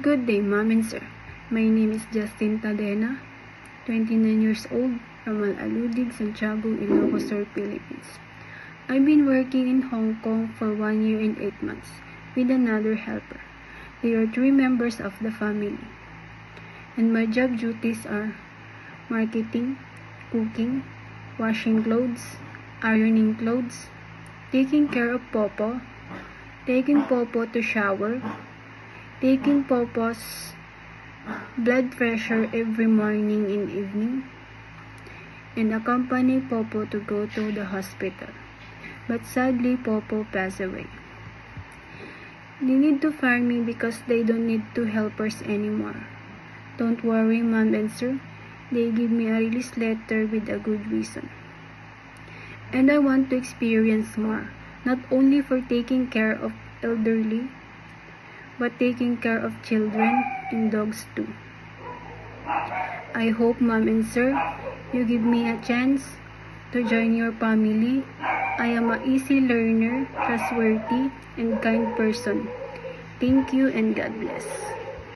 Good day, Mom and Sir. My name is Justin Tadena, 29 years old, from Al-Aludig, Santiago, Ilocos Sur, Philippines. I've been working in Hong Kong for 1 year and 8 months with another helper. They are 3 members of the family. And my job duties are marketing, cooking, washing clothes, ironing clothes, taking care of Popo, taking Popo to shower, taking Popo's blood pressure every morning and evening, and accompany Popo to go to the hospital. But sadly, Popo passed away. They need to fire me because they don't need 2 helpers anymore. Don't worry, Mom and Sir. They give me a release letter with a good reason. And I want to experience more, not only for taking care of elderly, but taking care of children and dogs too. I hope, Mom and Sir, you give me a chance to join your family. I am an easy learner, trustworthy, and kind person. Thank you and God bless.